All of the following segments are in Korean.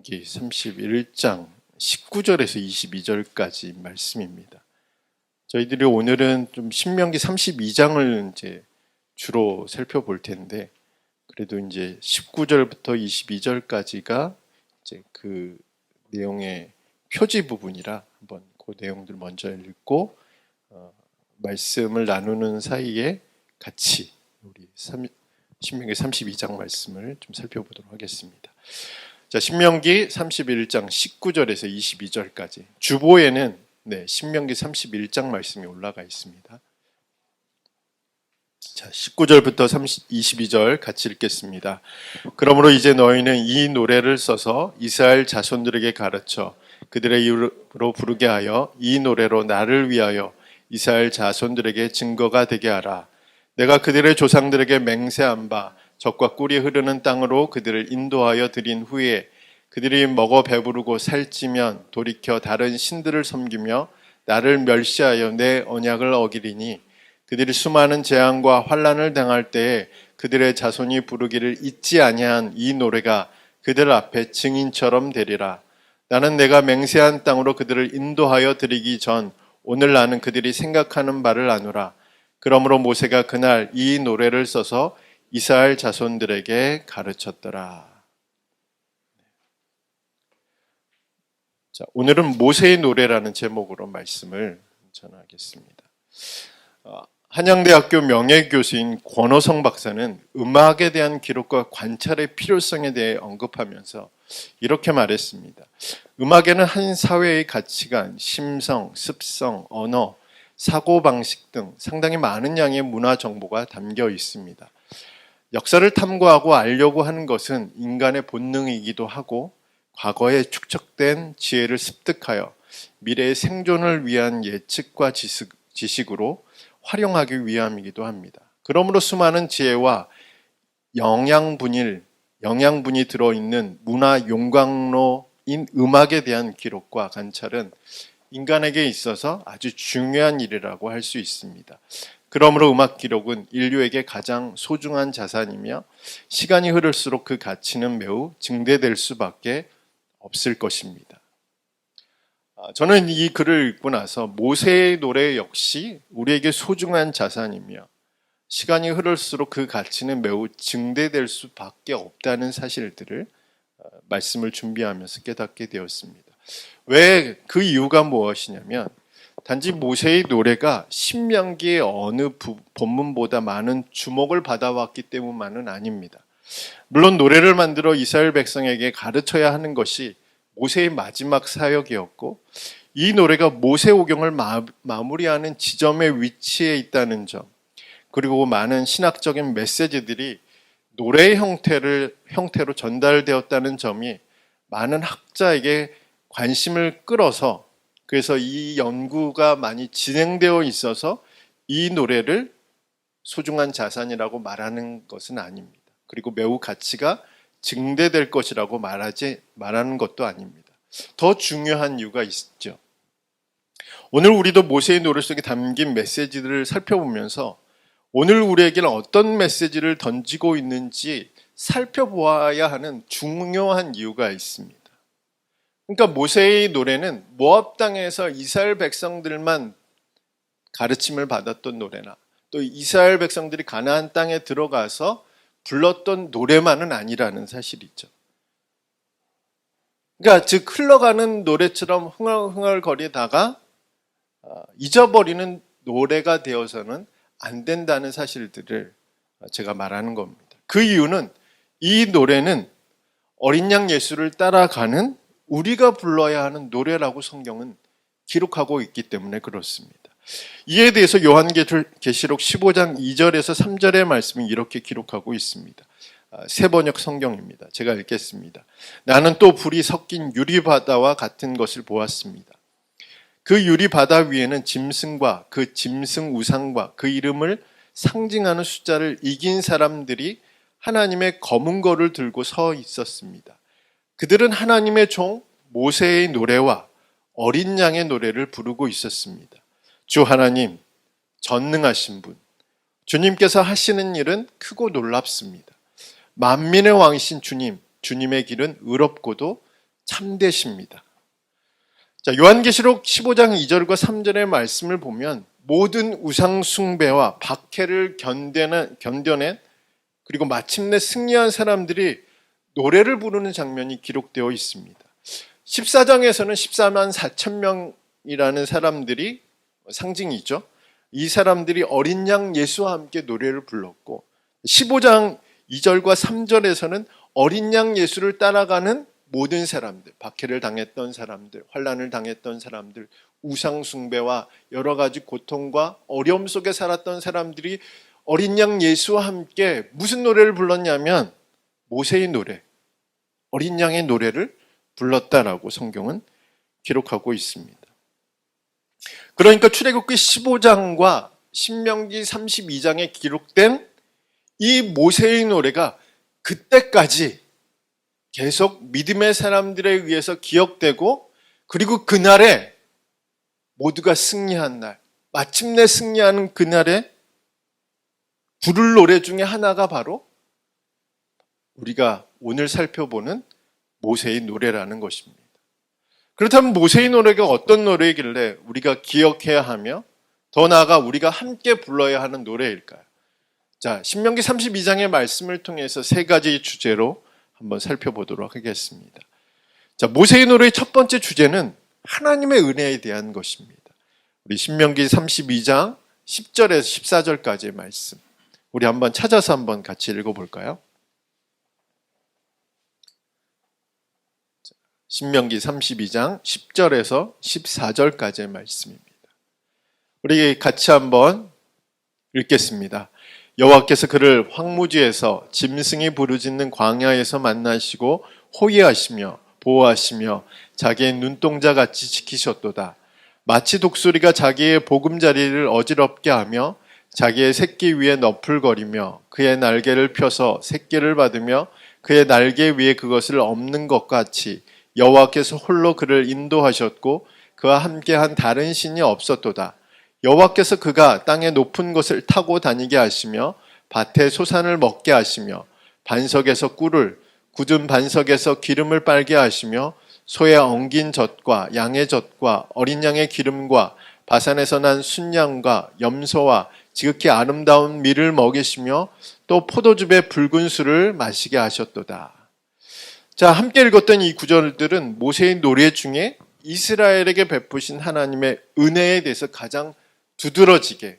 신명기 31장 19절에서 22절까지 말씀입니다. 저희들이 오늘은 좀 신명기 32장을 이제 주로 살펴볼 텐데, 그래도 이제 19절부터 22절까지가 이제 그 내용의 표지 부분이라 한번 그 내용들 먼저 읽고 말씀을 나누는 사이에 같이 우리 신명기 32장 말씀을 좀 살펴보도록 하겠습니다. 자, 신명기 31장 19절에서 22절까지 주보에는 신명기 31장 말씀이 올라가 있습니다. 자, 19절부터 22절 같이 읽겠습니다. 그러므로 이제 너희는 이 노래를 써서 이스라엘 자손들에게 가르쳐 그들의 입으로 부르게 하여 이 노래로 나를 위하여 이스라엘 자손들에게 증거가 되게 하라. 내가 그들의 조상들에게 맹세한 바 젖과 꿀이 흐르는 땅으로 그들을 인도하여 드린 후에 그들이 먹어 배부르고 살찌면 돌이켜 다른 신들을 섬기며 나를 멸시하여 내 언약을 어기리니 그들이 수많은 재앙과 환난을 당할 때에 그들의 자손이 부르기를 잊지 아니한 이 노래가 그들 앞에 증인처럼 되리라. 나는 내가 맹세한 땅으로 그들을 인도하여 드리기 전 오늘 나는 그들이 생각하는 바를 아노라. 그러므로 모세가 그날 이 노래를 써서 이스라엘 자손들에게 가르쳤더라. 자, 오늘은 모세의 노래라는 제목으로 말씀을 전하겠습니다. 한양대학교 명예교수인 권호성 박사는 음악에 대한 기록과 관찰의 필요성에 대해 언급하면서 이렇게 말했습니다. 음악에는 한 사회의 가치관, 심성, 습성, 언어, 사고방식 등 상당히 많은 양의 문화 정보가 담겨 있습니다. 역사를 탐구하고 알려고 하는 것은 인간의 본능이기도 하고 과거에 축적된 지혜를 습득하여 미래의 생존을 위한 예측과 지식으로 활용하기 위함이기도 합니다. 그러므로 수많은 지혜와 영양분이 들어있는 문화 용광로인 음악에 대한 기록과 관찰은 인간에게 있어서 아주 중요한 일이라고 할 수 있습니다. 그러므로 음악 기록은 인류에게 가장 소중한 자산이며 시간이 흐를수록 그 가치는 매우 증대될 수밖에 없을 것입니다. 저는 이 글을 읽고 나서 모세의 노래 역시 우리에게 소중한 자산이며 시간이 흐를수록 그 가치는 매우 증대될 수밖에 없다는 사실들을 말씀을 준비하면서 깨닫게 되었습니다. 왜 그 이유가 무엇이냐면 단지 모세의 노래가 신명기의 어느 본문보다 많은 주목을 받아왔기 때문만은 아닙니다. 물론 노래를 만들어 이스라엘 백성에게 가르쳐야 하는 것이 모세의 마지막 사역이었고 이 노래가 모세오경을 마무리하는 지점에 위치해 있다는 점, 그리고 많은 신학적인 메시지들이 노래의 형태로 전달되었다는 점이 많은 학자에게 관심을 끌어서 그래서 이 연구가 많이 진행되어 있어서 이 노래를 소중한 자산이라고 말하는 것은 아닙니다. 그리고 매우 가치가 증대될 것이라고 말하는 것도 아닙니다. 더 중요한 이유가 있죠. 오늘 우리도 모세의 노래 속에 담긴 메시지들을 살펴보면서 오늘 우리에게는 어떤 메시지를 던지고 있는지 살펴보아야 하는 중요한 이유가 있습니다. 그러니까 모세의 노래는 모압 땅에서 이스라엘 백성들만 가르침을 받았던 노래나 또 이스라엘 백성들이 가나안 땅에 들어가서 불렀던 노래만은 아니라는 사실이죠. 그러니까 즉 흘러가는 노래처럼 흥얼흥얼거리다가 잊어버리는 노래가 되어서는 안 된다는 사실들을 제가 말하는 겁니다. 그 이유는 이 노래는 어린 양 예수를 따라가는 우리가 불러야 하는 노래라고 성경은 기록하고 있기 때문에 그렇습니다. 이에 대해서 요한계시록 15장 2절에서 3절의 말씀이 이렇게 기록하고 있습니다. 새번역 성경입니다. 제가 읽겠습니다. 나는 또 불이 섞인 유리바다와 같은 것을 보았습니다. 그 유리바다 위에는 짐승과 그 짐승 우상과 그 이름을 상징하는 숫자를 이긴 사람들이 하나님의 검은 거를 들고 서 있었습니다. 그들은 하나님의 종 모세의 노래와 어린 양의 노래를 부르고 있었습니다. 주 하나님, 전능하신 분, 주님께서 하시는 일은 크고 놀랍습니다. 만민의 왕이신 주님, 주님의 길은 의롭고도 참되십니다. 자, 요한계시록 15장 2절과 3절의 말씀을 보면 모든 우상 숭배와 박해를 견뎌낸 그리고 마침내 승리한 사람들이 노래를 부르는 장면이 기록되어 있습니다. 14장에서는 14만 4천 명이라는 사람들이 상징이죠. 이 사람들이 어린 양 예수와 함께 노래를 불렀고 15장 2절과 3절에서는 어린 양 예수를 따라가는 모든 사람들, 박해를 당했던 사람들, 환난을 당했던 사람들, 우상 숭배와 여러 가지 고통과 어려움 속에 살았던 사람들이 어린 양 예수와 함께 무슨 노래를 불렀냐면 모세의 노래, 어린 양의 노래를 불렀다라고 성경은 기록하고 있습니다. 그러니까 출애굽기 15장과 신명기 32장에 기록된 이 모세의 노래가 그때까지 계속 믿음의 사람들에 의해서 기억되고 그리고 그날에 모두가 승리한 날, 마침내 승리하는 그날에 부를 노래 중에 하나가 바로 우리가 오늘 살펴보는 모세의 노래라는 것입니다. 그렇다면 모세의 노래가 어떤 노래이길래 우리가 기억해야 하며 더 나아가 우리가 함께 불러야 하는 노래일까요? 자, 신명기 32장의 말씀을 통해서 세 가지 주제로 한번 살펴보도록 하겠습니다. 자, 모세의 노래의 첫 번째 주제는 하나님의 은혜에 대한 것입니다. 우리 신명기 32장 10절에서 14절까지의 말씀. 우리 한번 찾아서 한번 같이 읽어볼까요? 신명기 32장 10절에서 14절까지의 말씀입니다. 우리 같이 한번 읽겠습니다. 여호와께서 그를 황무지에서 짐승이 부르짖는 광야에서 만나시고 호위하시며 보호하시며 자기의 눈동자같이 지키셨도다. 마치 독수리가 자기의 보금자리를 어지럽게 하며 자기의 새끼 위에 너풀거리며 그의 날개를 펴서 새끼를 받으며 그의 날개 위에 그것을 엎는 것 같이 여호와께서 홀로 그를 인도하셨고 그와 함께한 다른 신이 없었도다. 여호와께서 그가 땅의 높은 곳을 타고 다니게 하시며 밭에 소산을 먹게 하시며 반석에서 꿀을 굳은 반석에서 기름을 빨게 하시며 소의 엉긴 젖과 양의 젖과 어린 양의 기름과 바산에서 난 순양과 염소와 지극히 아름다운 밀을 먹이시며 또 포도즙의 붉은 술을 마시게 하셨도다. 자, 함께 읽었던 이 구절들은 모세의 노래 중에 이스라엘에게 베푸신 하나님의 은혜에 대해서 가장 두드러지게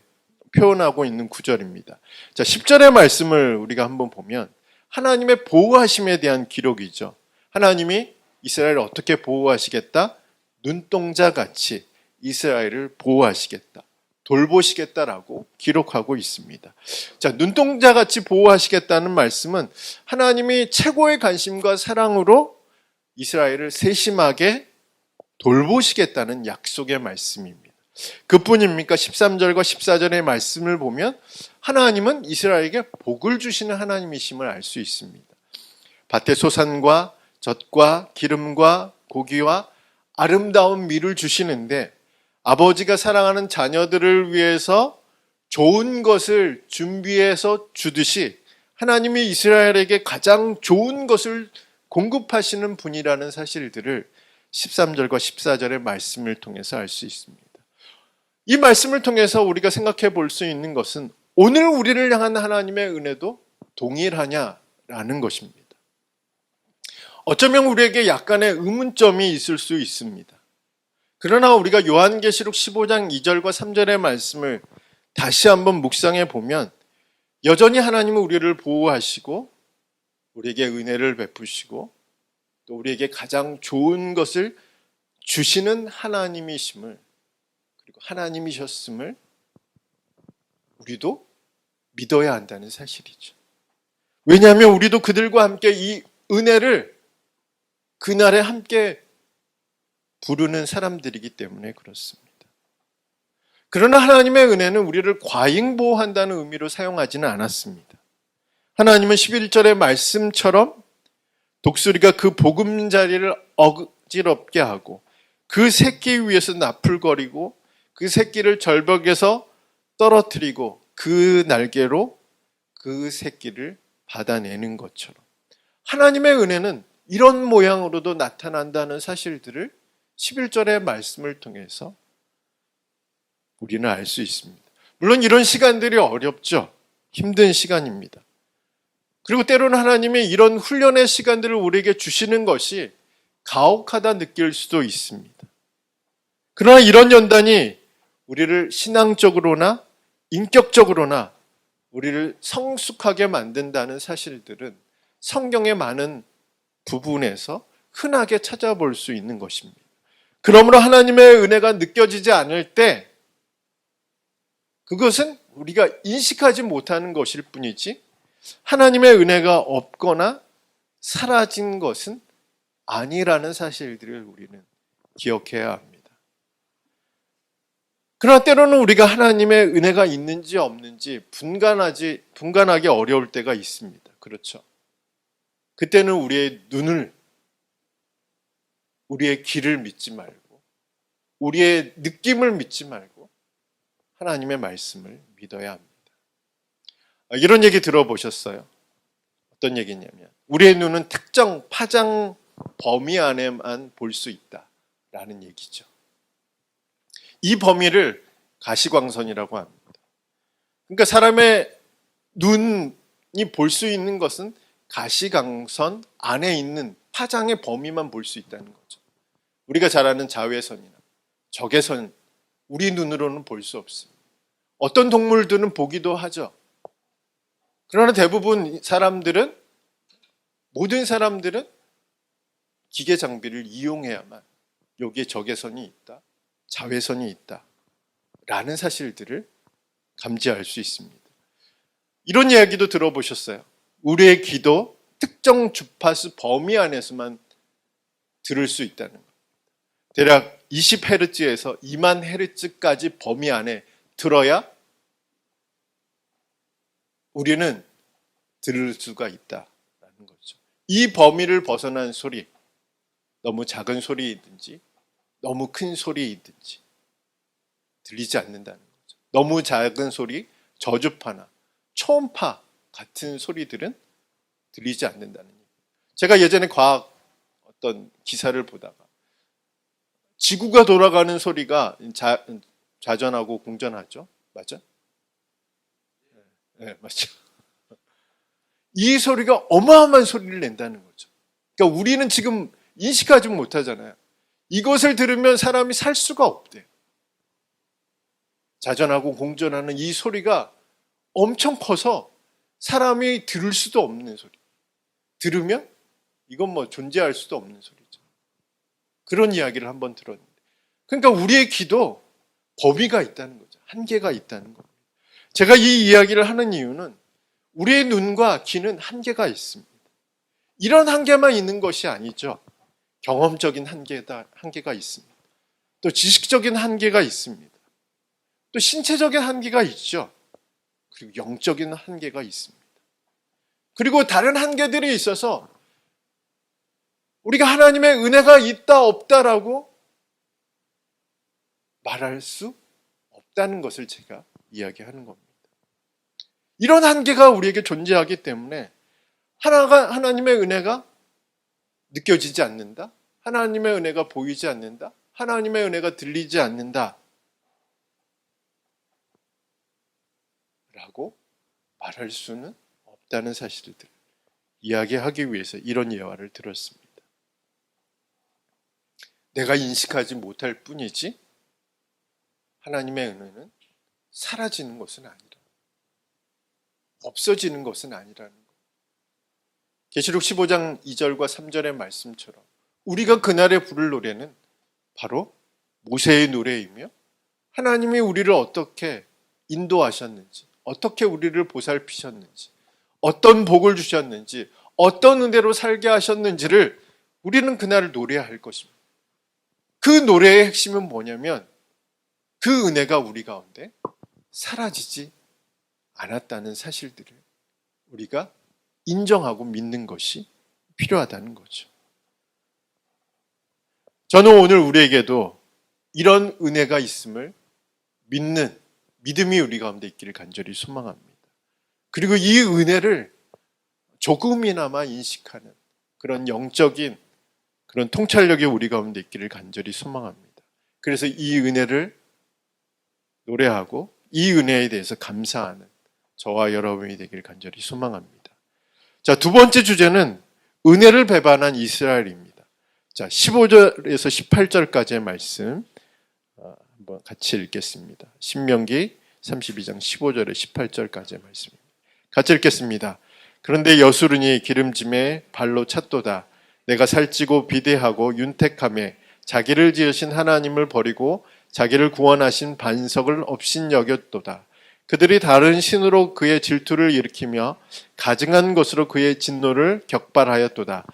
표현하고 있는 구절입니다. 자, 10절의 말씀을 우리가 한번 보면 하나님의 보호하심에 대한 기록이죠. 하나님이 이스라엘을 어떻게 보호하시겠다? 눈동자같이 이스라엘을 보호하시겠다. 돌보시겠다라고 기록하고 있습니다. 자, 눈동자같이 보호하시겠다는 말씀은 하나님이 최고의 관심과 사랑으로 이스라엘을 세심하게 돌보시겠다는 약속의 말씀입니다. 그뿐입니까? 13절과 14절의 말씀을 보면 하나님은 이스라엘에게 복을 주시는 하나님이심을 알 수 있습니다. 밭의 소산과 젖과 기름과 고기와 아름다운 밀을 주시는데 아버지가 사랑하는 자녀들을 위해서 좋은 것을 준비해서 주듯이 하나님이 이스라엘에게 가장 좋은 것을 공급하시는 분이라는 사실들을 13절과 14절의 말씀을 통해서 알 수 있습니다. 이 말씀을 통해서 우리가 생각해 볼 수 있는 것은 오늘 우리를 향한 하나님의 은혜도 동일하냐라는 것입니다. 어쩌면 우리에게 약간의 의문점이 있을 수 있습니다. 그러나 우리가 요한계시록 15장 2절과 3절의 말씀을 다시 한번 묵상해 보면 여전히 하나님은 우리를 보호하시고 우리에게 은혜를 베푸시고 또 우리에게 가장 좋은 것을 주시는 하나님이심을 그리고 하나님이셨음을 우리도 믿어야 한다는 사실이죠. 왜냐하면 우리도 그들과 함께 이 은혜를 그날에 함께 부르는 사람들이기 때문에 그렇습니다. 그러나 하나님의 은혜는 우리를 과잉보호한다는 의미로 사용하지는 않았습니다. 하나님은 11절의 말씀처럼 독수리가 그 보금자리를 어지럽게 하고 그 새끼 위에서 나풀거리고 그 새끼를 절벽에서 떨어뜨리고 그 날개로 그 새끼를 받아내는 것처럼 하나님의 은혜는 이런 모양으로도 나타난다는 사실들을 11절의 말씀을 통해서 우리는 알 수 있습니다. 물론 이런 시간들이 어렵죠. 힘든 시간입니다. 그리고 때로는 하나님이 이런 훈련의 시간들을 우리에게 주시는 것이 가혹하다 느낄 수도 있습니다. 그러나 이런 연단이 우리를 신앙적으로나 인격적으로나 우리를 성숙하게 만든다는 사실들은 성경의 많은 부분에서 흔하게 찾아볼 수 있는 것입니다. 그러므로 하나님의 은혜가 느껴지지 않을 때 그것은 우리가 인식하지 못하는 것일 뿐이지 하나님의 은혜가 없거나 사라진 것은 아니라는 사실들을 우리는 기억해야 합니다. 그러나 때로는 우리가 하나님의 은혜가 있는지 없는지 분간하기 어려울 때가 있습니다. 그렇죠. 그때는 우리의 눈을, 우리의 귀를 믿지 말고, 우리의 느낌을 믿지 말고 하나님의 말씀을 믿어야 합니다. 이런 얘기 들어보셨어요? 어떤 얘기냐면 우리의 눈은 특정 파장 범위 안에만 볼 수 있다라는 얘기죠. 이 범위를 가시광선이라고 합니다. 그러니까 사람의 눈이 볼 수 있는 것은 가시광선 안에 있는 파장의 범위만 볼 수 있다는 거죠. 우리가 잘 아는 자외선이나 적외선, 우리 눈으로는 볼 수 없습니다. 어떤 동물들은 보기도 하죠. 그러나 대부분 사람들은, 모든 사람들은 기계 장비를 이용해야만 여기에 적외선이 있다, 자외선이 있다 라는 사실들을 감지할 수 있습니다. 이런 이야기도 들어보셨어요. 우리의 귀도 특정 주파수 범위 안에서만 들을 수 있다는 것. 대략 20Hz에서 2만 Hz까지 범위 안에 들어야 우리는 들을 수가 있다라는 거죠. 이 범위를 벗어난 소리, 너무 작은 소리이든지 너무 큰 소리이든지 들리지 않는다는 거죠. 너무 작은 소리, 저주파나 초음파 같은 소리들은 들리지 않는다는 얘기예요. 제가 예전에 과학 어떤 기사를 보다가 지구가 돌아가는 소리가 좌전하고 공전하죠. 맞죠? 네, 맞죠. 이 소리가 어마어마한 소리를 낸다는 거죠. 그러니까 우리는 지금 인식하지 못하잖아요. 이것을 들으면 사람이 살 수가 없대요. 자전하고 공전하는 이 소리가 엄청 커서 사람이 들을 수도 없는 소리. 들으면 이건 뭐 존재할 수도 없는 소리죠. 그런 이야기를 한번 들었는데. 그러니까 우리의 귀도 범위가 있다는 거죠. 한계가 있다는 겁니다. 제가 이 이야기를 하는 이유는 우리의 눈과 귀는 한계가 있습니다. 이런 한계만 있는 것이 아니죠. 경험적인 한계가 있습니다. 또 지식적인 한계가 있습니다. 또 신체적인 한계가 있죠. 그리고 영적인 한계가 있습니다. 그리고 다른 한계들이 있어서 우리가 하나님의 은혜가 있다 없다라고 말할 수 없다는 것을 제가 이야기하는 겁니다. 이런 한계가 우리에게 존재하기 때문에 하나님의 은혜가 느껴지지 않는다, 하나님의 은혜가 보이지 않는다, 하나님의 은혜가 들리지 않는다 라고 말할 수는 없다는 사실들을 이야기하기 위해서 이런 예화를 들었습니다. 내가 인식하지 못할 뿐이지 하나님의 은혜는 사라지는 것은 아니라, 없어지는 것은 아니라는 것. 계시록 15장 2절과 3절의 말씀처럼 우리가 그날에 부를 노래는 바로 모세의 노래이며 하나님이 우리를 어떻게 인도하셨는지, 어떻게 우리를 보살피셨는지, 어떤 복을 주셨는지, 어떤 은혜로 살게 하셨는지를 우리는 그날을 노래할 것입니다. 그 노래의 핵심은 뭐냐면 그 은혜가 우리 가운데 사라지지 않았다는 사실들을 우리가 인정하고 믿는 것이 필요하다는 거죠. 저는 오늘 우리에게도 이런 은혜가 있음을 믿는 믿음이 우리 가운데 있기를 간절히 소망합니다. 그리고 이 은혜를 조금이나마 인식하는 그런 영적인 그런 통찰력이 우리 가운데 있기를 간절히 소망합니다. 그래서 이 은혜를 노래하고 이 은혜에 대해서 감사하는 저와 여러분이 되기를 간절히 소망합니다. 자, 두 번째 주제는 은혜를 배반한 이스라엘입니다. 자, 15절에서 18절까지의 말씀 한번 같이 읽겠습니다. 신명기 32장 15절에 18절까지의 말씀입니다. 같이 읽겠습니다. 그런데 여수르니 기름짐에 발로 찼도다. 내가 살찌고 비대하고 윤택함에 자기를 지으신 하나님을 버리고 자기를 구원하신 반석을 없인 여겼도다. 그들이 다른 신으로 그의 질투를 일으키며 가증한 것으로 그의 진노를 격발하였도다.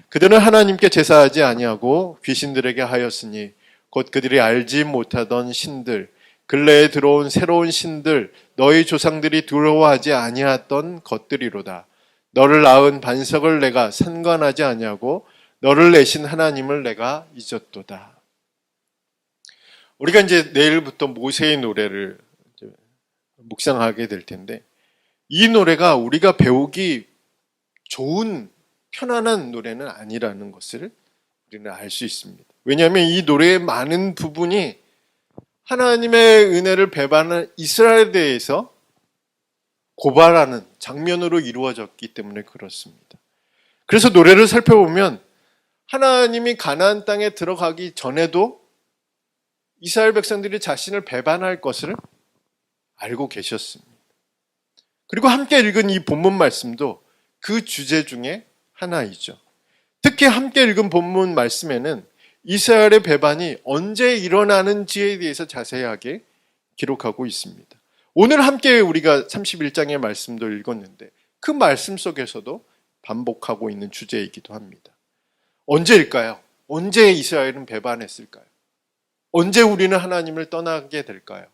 그들은 하나님께 제사하지 아니하고 귀신들에게 하였으니 곧 그들이 알지 못하던 신들, 근래에 들어온 새로운 신들, 너희 조상들이 두려워하지 아니하던 것들이로다. 너를 낳은 반석을 내가 산관하지 아니하고 너를 내신 하나님을 내가 잊었도다. 우리가 이제 내일부터 모세의 노래를 묵상하게 될 텐데, 이 노래가 우리가 배우기 좋은 편안한 노래는 아니라는 것을 우리는 알 수 있습니다. 왜냐하면 이 노래의 많은 부분이 하나님의 은혜를 배반한 이스라엘에 대해서 고발하는 장면으로 이루어졌기 때문에 그렇습니다. 그래서 노래를 살펴보면 하나님이 가나안 땅에 들어가기 전에도 이스라엘 백성들이 자신을 배반할 것을 알고 계셨습니다. 그리고 함께 읽은 이 본문 말씀도 그 주제 중에 하나이죠. 특히 함께 읽은 본문 말씀에는 이스라엘의 배반이 언제 일어나는지에 대해서 자세하게 기록하고 있습니다. 오늘 함께 우리가 31장의 말씀도 읽었는데 그 말씀 속에서도 반복하고 있는 주제이기도 합니다. 언제일까요? 언제 이스라엘은 배반했을까요? 언제 우리는 하나님을 떠나게 될까요?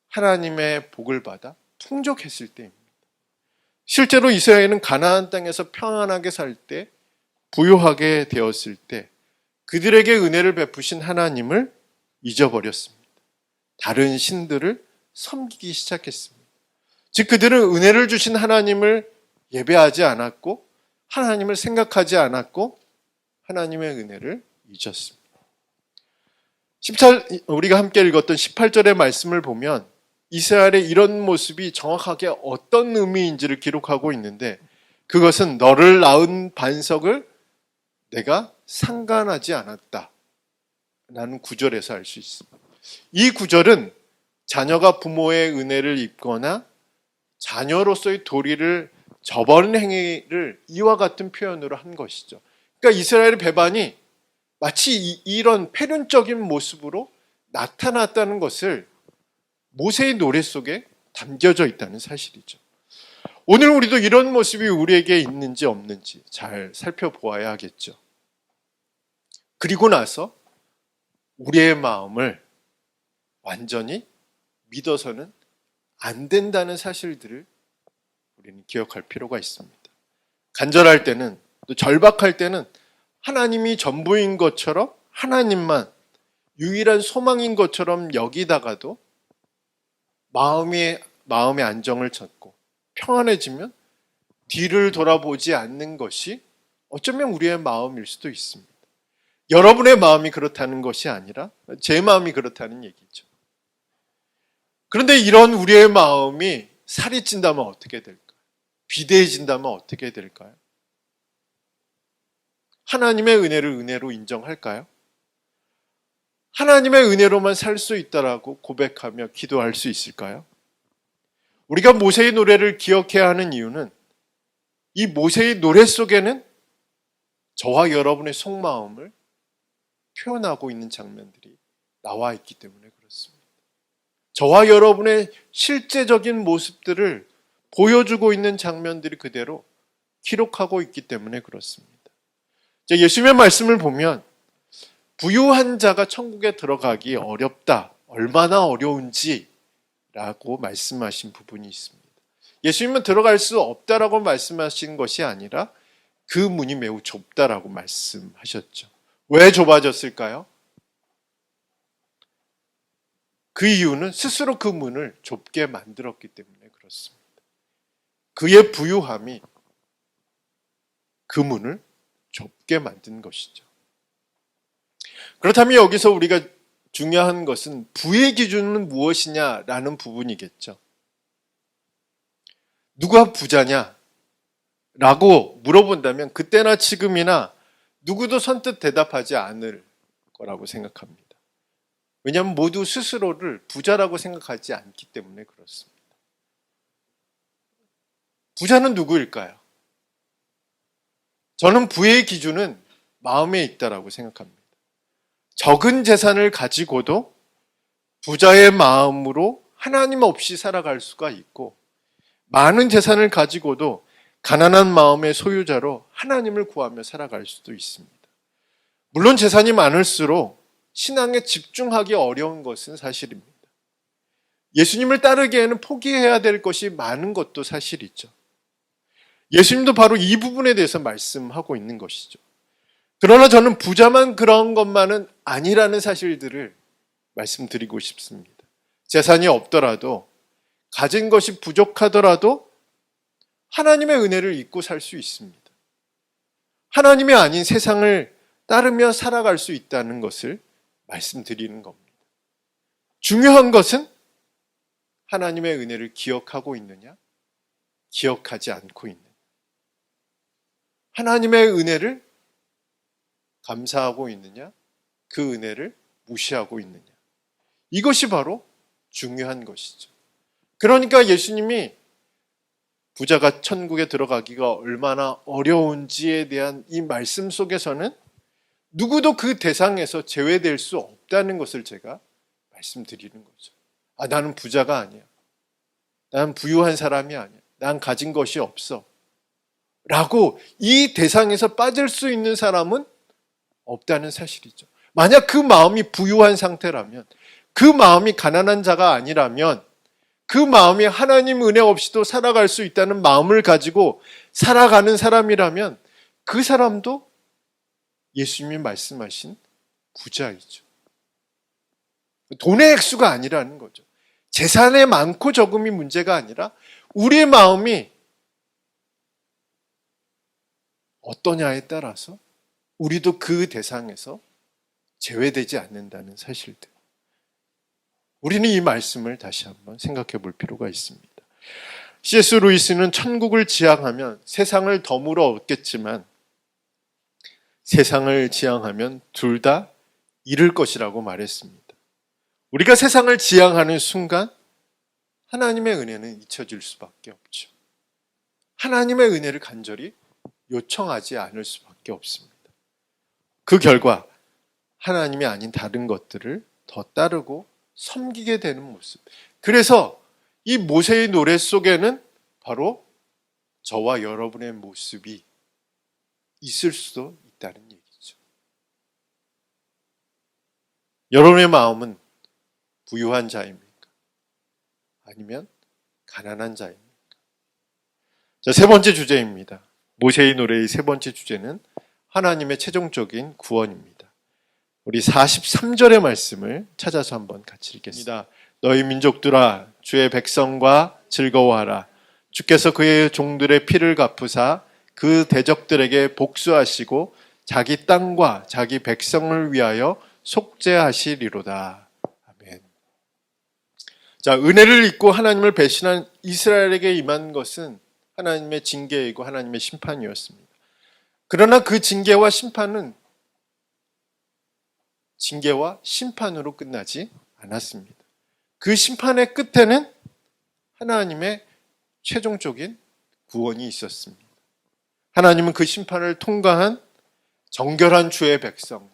하나님의 복을 받아 풍족했을 때입니다. 실제로 이스라엘은 가나안 땅에서 평안하게 살 때, 부유하게 되었을 때 그들에게 은혜를 베푸신 하나님을 잊어버렸습니다. 다른 신들을 섬기기 시작했습니다. 즉 그들은 은혜를 주신 하나님을 예배하지 않았고 하나님을 생각하지 않았고 하나님의 은혜를 잊었습니다. 우리가 함께 읽었던 18절의 말씀을 보면 이스라엘의 이런 모습이 정확하게 어떤 의미인지를 기록하고 있는데 그것은 너를 낳은 반석을 내가 상관하지 않았다 라는 구절에서 알 수 있습니다. 이 구절은 자녀가 부모의 은혜를 입거나 자녀로서의 도리를 저버린 행위를 이와 같은 표현으로 한 것이죠. 그러니까 이스라엘의 배반이 마치 이런 패륜적인 모습으로 나타났다는 것을 모세의 노래 속에 담겨져 있다는 사실이죠. 오늘 우리도 이런 모습이 우리에게 있는지 없는지 잘 살펴보아야 하겠죠. 그리고 나서 우리의 마음을 완전히 믿어서는 안 된다는 사실들을 우리는 기억할 필요가 있습니다. 간절할 때는 또 절박할 때는 하나님이 전부인 것처럼 하나님만 유일한 소망인 것처럼 여기다가도 마음의 안정을 찾고 평안해지면 뒤를 돌아보지 않는 것이 어쩌면 우리의 마음일 수도 있습니다. 여러분의 마음이 그렇다는 것이 아니라 제 마음이 그렇다는 얘기죠. 그런데 이런 우리의 마음이 살이 찐다면 어떻게 될까요? 비대해진다면 어떻게 될까요? 하나님의 은혜를 은혜로 인정할까요? 하나님의 은혜로만 살 수 있다라고 고백하며 기도할 수 있을까요? 우리가 모세의 노래를 기억해야 하는 이유는 이 모세의 노래 속에는 저와 여러분의 속마음을 표현하고 있는 장면들이 나와 있기 때문에 그렇습니다. 저와 여러분의 실제적인 모습들을 보여주고 있는 장면들이 그대로 기록하고 있기 때문에 그렇습니다. 예수님의 말씀을 보면 부유한 자가 천국에 들어가기 어렵다. 얼마나 어려운지 라고 말씀하신 부분이 있습니다. 예수님은 들어갈 수 없다라고 말씀하신 것이 아니라 그 문이 매우 좁다라고 말씀하셨죠. 왜 좁아졌을까요? 그 이유는 스스로 그 문을 좁게 만들었기 때문에 그렇습니다. 그의 부유함이 그 문을 좁게 만든 것이죠. 그렇다면 여기서 우리가 중요한 것은 부의 기준은 무엇이냐라는 부분이겠죠. 누가 부자냐? 라고 물어본다면 그때나 지금이나 누구도 선뜻 대답하지 않을 거라고 생각합니다. 왜냐하면 모두 스스로를 부자라고 생각하지 않기 때문에 그렇습니다. 부자는 누구일까요? 저는 부의 기준은 마음에 있다라고 생각합니다. 적은 재산을 가지고도 부자의 마음으로 하나님 없이 살아갈 수가 있고, 많은 재산을 가지고도 가난한 마음의 소유자로 하나님을 구하며 살아갈 수도 있습니다. 물론 재산이 많을수록 신앙에 집중하기 어려운 것은 사실입니다. 예수님을 따르기에는 포기해야 될 것이 많은 것도 사실이죠. 예수님도 바로 이 부분에 대해서 말씀하고 있는 것이죠. 그러나 저는 부자만 그런 것만은 아니라는 사실들을 말씀드리고 싶습니다. 재산이 없더라도, 가진 것이 부족하더라도 하나님의 은혜를 잊고 살 수 있습니다. 하나님이 아닌 세상을 따르며 살아갈 수 있다는 것을 말씀드리는 겁니다. 중요한 것은 하나님의 은혜를 기억하고 있느냐, 기억하지 않고 있느냐. 하나님의 은혜를 감사하고 있느냐, 그 은혜를 무시하고 있느냐. 이것이 바로 중요한 것이죠. 그러니까 예수님이 부자가 천국에 들어가기가 얼마나 어려운지에 대한 이 말씀 속에서는 누구도 그 대상에서 제외될 수 없다는 것을 제가 말씀드리는 거죠. 나는 부자가 아니야. 나는 부유한 사람이 아니야. 난 가진 것이 없어. 라고 이 대상에서 빠질 수 있는 사람은 없다는 사실이죠. 만약 그 마음이 부유한 상태라면, 그 마음이 가난한 자가 아니라면, 그 마음이 하나님 은혜 없이도 살아갈 수 있다는 마음을 가지고 살아가는 사람이라면 그 사람도 예수님이 말씀하신 부자이죠. 돈의 액수가 아니라는 거죠. 재산의 많고 적음이 문제가 아니라 우리의 마음이 어떠냐에 따라서 우리도 그 대상에서 제외되지 않는다는 사실들. 우리는 이 말씀을 다시 한번 생각해 볼 필요가 있습니다. C.S. 루이스는 천국을 지향하면 세상을 덤으로 얻겠지만 세상을 지향하면 둘 다 잃을 것이라고 말했습니다. 우리가 세상을 지향하는 순간 하나님의 은혜는 잊혀질 수밖에 없죠. 하나님의 은혜를 간절히 요청하지 않을 수밖에 없습니다. 그 결과 하나님이 아닌 다른 것들을 더 따르고 섬기게 되는 모습. 그래서 이 모세의 노래 속에는 바로 저와 여러분의 모습이 있을 수도 있다는 얘기죠. 여러분의 마음은 부유한 자입니까? 아니면 가난한 자입니까? 자, 세 번째 주제입니다. 모세의 노래의 세 번째 주제는 하나님의 최종적인 구원입니다. 우리 43절의 말씀을 찾아서 한번 같이 읽겠습니다. 너희 민족들아 주의 백성과 즐거워하라. 주께서 그의 종들의 피를 갚으사 그 대적들에게 복수하시고 자기 땅과 자기 백성을 위하여 속죄하시리로다. 아멘. 자, 은혜를 잊고 하나님을 배신한 이스라엘에게 임한 것은 하나님의 징계이고 하나님의 심판이었습니다. 그러나 그 징계와 심판으로 끝나지 않았습니다. 그 심판의 끝에는 하나님의 최종적인 구원이 있었습니다. 하나님은 그 심판을 통과한 정결한 주의 백성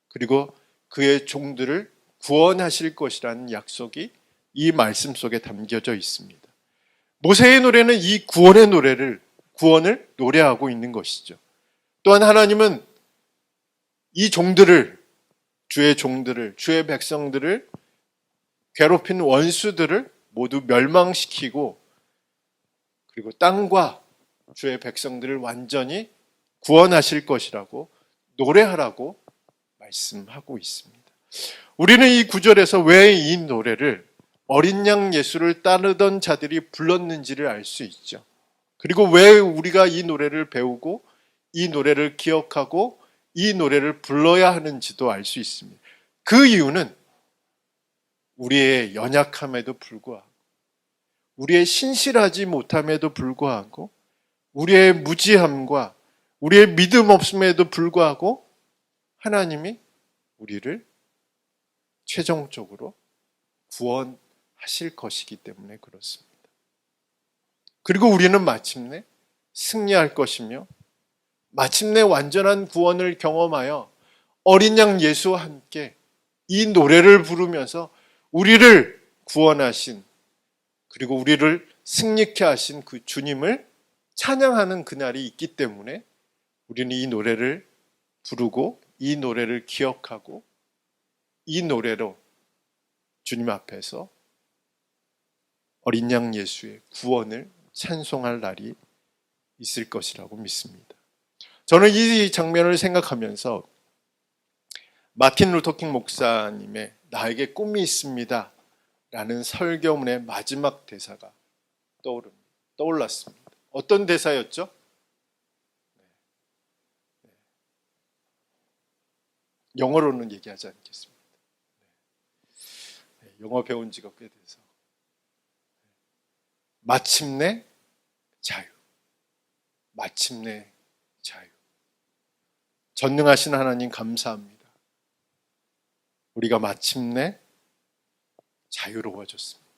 그리고 그의 종들을 구원하실 것이라는 약속이 이 말씀 속에 담겨져 있습니다. 모세의 노래는 이 구원을 노래하고 있는 것이죠. 또한 하나님은 이 주의 백성들을 괴롭힌 원수들을 모두 멸망시키고 그리고 땅과 주의 백성들을 완전히 구원하실 것이라고 노래하라고 말씀하고 있습니다. 우리는 이 구절에서 왜 이 노래를 어린 양 예수를 따르던 자들이 불렀는지를 알 수 있죠. 그리고 왜 우리가 이 노래를 배우고 이 노래를 기억하고 이 노래를 불러야 하는지도 알 수 있습니다. 그 이유는 우리의 연약함에도 불구하고, 우리의 신실하지 못함에도 불구하고, 우리의 무지함과 우리의 믿음 없음에도 불구하고 하나님이 우리를 최종적으로 구원하실 것이기 때문에 그렇습니다. 그리고 우리는 마침내 승리할 것이며 마침내 완전한 구원을 경험하여 어린 양 예수와 함께 이 노래를 부르면서 우리를 구원하신, 그리고 우리를 승리케 하신 그 주님을 찬양하는 그날이 있기 때문에 우리는 이 노래를 부르고 이 노래를 기억하고 이 노래로 주님 앞에서 어린 양 예수의 구원을 찬송할 날이 있을 것이라고 믿습니다. 저는 이 장면을 생각하면서 마틴 루터킹 목사님의 나에게 꿈이 있습니다 라는 설교문의 마지막 대사가 떠올랐습니다. 어떤 대사였죠? 영어로는 얘기하지 않겠습니다. 영어 배운 지가 꽤 돼서. 마침내 자유. 마침내 자유. 전능하신 하나님 감사합니다. 우리가 마침내 자유로워졌습니다.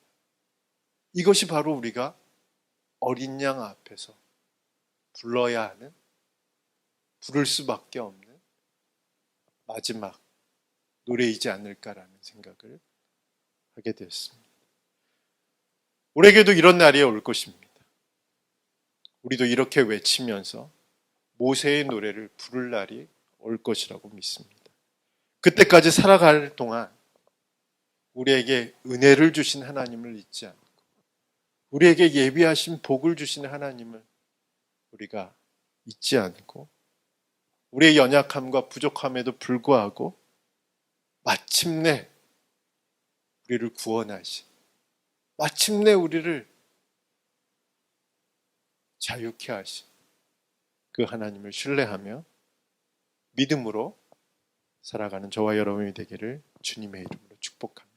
이것이 바로 우리가 어린 양 앞에서 불러야 하는, 부를 수밖에 없는 마지막 노래이지 않을까라는 생각을 하게 되었습니다. 우리에게도 이런 날이 올 것입니다. 우리도 이렇게 외치면서 모세의 노래를 부를 날이 올 것이라고 믿습니다. 그때까지 살아갈 동안 우리에게 은혜를 주신 하나님을 잊지 않고 우리에게 예비하신 복을 주신 하나님을 우리가 잊지 않고 우리의 연약함과 부족함에도 불구하고 마침내 우리를 구원하신, 마침내 우리를 자유케 하신 그 하나님을 신뢰하며 믿음으로 살아가는 저와 여러분이 되기를 주님의 이름으로 축복합니다.